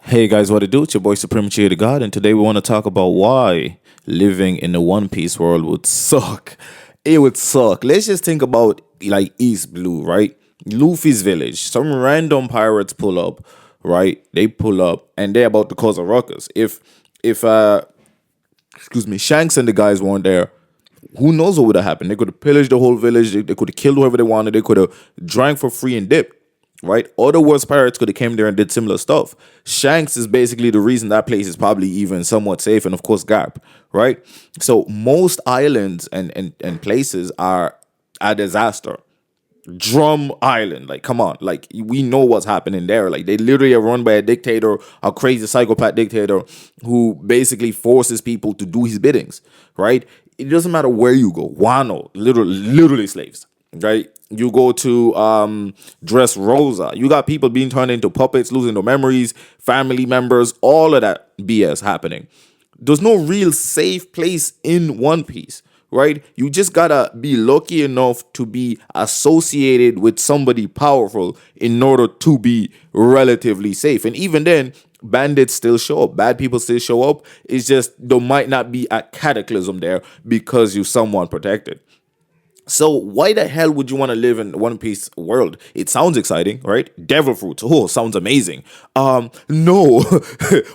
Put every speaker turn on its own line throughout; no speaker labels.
Hey guys, what it do? It's your boy Supreme Cheer the God, and today we want to talk about why living in the One Piece world would suck. It would suck. Let's just think about like East Blue, right? Luffy's village. Some random pirates pull up, right? They pull up and they're about to cause a ruckus. If excuse me, Shanks and the guys weren't there, who knows what would have happened? They could have pillaged the whole village. They could have killed whoever they wanted. They could have drank for free and dipped, right? Other worst pirates could have came there and did similar stuff. Shanks is basically the reason that place is probably even somewhat safe, and of course Garp, right? So most islands and places are a disaster. Drum Island, like come on, like we know what's happening there. Like they literally are run by a dictator, a crazy psychopath dictator who basically forces people to do his biddings, right? It doesn't matter where you go. Wano, literally slaves, right? You go to Dress Rosa, you got people being turned into puppets, losing their memories, family members, all of that BS happening. There's no real safe place in One Piece, right? You just gotta be lucky enough to be associated with somebody powerful in order to be relatively safe. And even then, bandits still show up, bad people still show up. It's just there might not be a cataclysm there because you're someone protected. So why the hell would you want to live in One Piece world? It sounds exciting, right? Devil fruit. Oh, sounds amazing. No.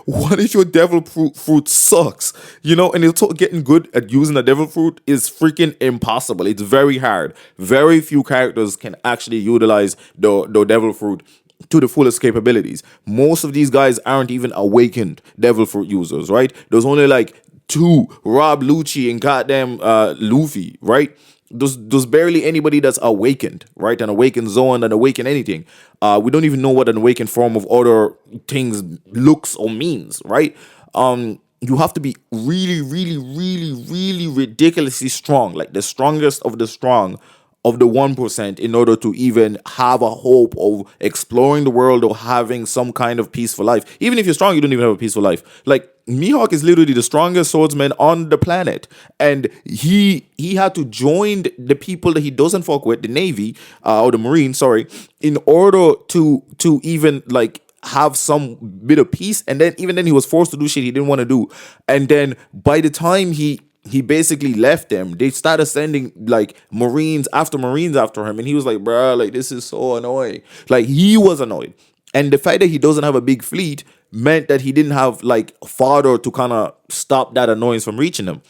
What if your devil fruit sucks? And getting good at using a devil fruit is freaking impossible. It's very hard. Very few characters can actually utilize the devil fruit to the fullest capabilities. Most of these guys aren't even awakened devil fruit users, right? There's only like two, Rob Lucci and goddamn Luffy, right? There's barely anybody that's awakened, right? An awakened zone, an awakened anything. We don't even know what an awakened form of other things looks or means, right? You have to be really, really, really, really ridiculously strong, like the strongest of the strong of the 1% in order to even have a hope of exploring the world or having some kind of peaceful life. Even if you're strong, you don't even have a peaceful life. Like Mihawk is literally the strongest swordsman on the planet, and he had to join the people that he doesn't fuck with, the Navy or the Marines, sorry, in order to even like have some bit of peace. And then even then he was forced to do shit he didn't want to do. And then by the time he basically left them, they started sending like Marines after him, and he was like, bruh, like this is so annoying. Like he was annoyed. And the fact that he doesn't have a big fleet meant that he didn't have like fodder to kind of stop that annoyance from reaching him.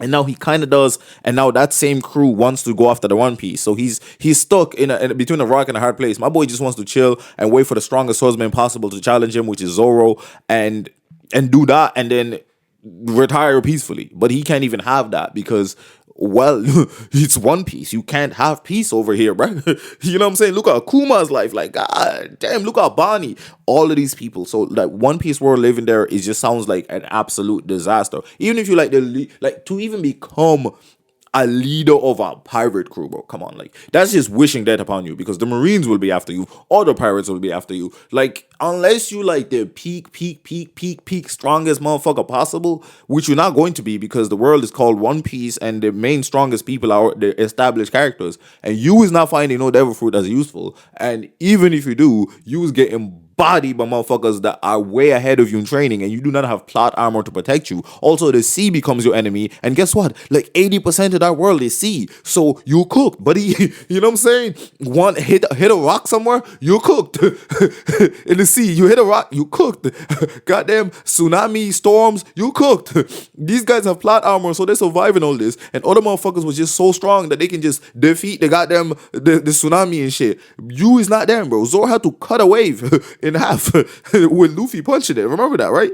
And now he kind of does, and now that same crew wants to go after the One Piece. So he's stuck in between a rock and a hard place. My boy just wants to chill and wait for the strongest swordsman possible to challenge him, which is Zoro, and do that, and then retire peacefully. But he can't even have that because, well, it's One Piece. You can't have peace over here, right? You know what I'm saying? Look at Akuma's life. Like, god damn, look at Bonnie. All of these people. So like One Piece world living there, it just sounds like an absolute disaster. Even if you like to even become a leader of a pirate crew, bro. Come on, like that's just wishing death upon you, because the Marines will be after you, other pirates will be after you. Like, unless you like the peak strongest motherfucker possible, which you're not going to be, because the world is called One Piece and the main strongest people are the established characters, and you is not finding no devil fruit as useful. And even if you do, you is getting bodied by motherfuckers that are way ahead of you in training, and you do not have plot armor to protect you. Also, the sea becomes your enemy, and guess what? Like 80% of that world is sea, so you cooked, buddy. You know what I'm saying? One hit a rock somewhere, you cooked. In the sea, you hit a rock, you cooked. Goddamn tsunami storms, you cooked. These guys have plot armor, so they're surviving all this, and other motherfuckers was just so strong that they can just defeat the goddamn the tsunami and shit. You is not them, bro. Zoro had to cut a wave in half with Luffy punching it. Remember that, right?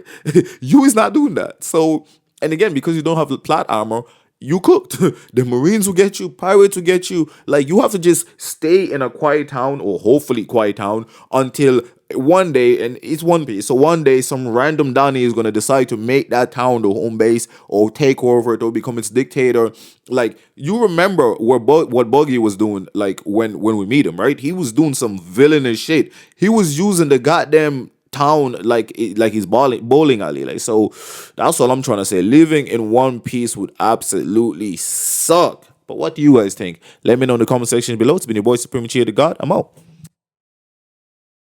You is not doing that. So, and again, because you don't have the plot armor, you cooked. The Marines will get you, pirates will get you. Like, you have to just stay in a quiet town, or hopefully quiet town, until one day, and it's One Piece, so one day some random Donnie is going to decide to make that town the home base, or take over it, or become its dictator. Like, you remember what Buggy was doing, like when we meet him, right? He was doing some villainous shit. He was using the goddamn town like his bowling alley. Like, so that's all I'm trying to say. Living in One Piece would absolutely suck. But what do you guys think? Let me know in the comment section below. It's been your boy Supreme Cheer the God. I'm out.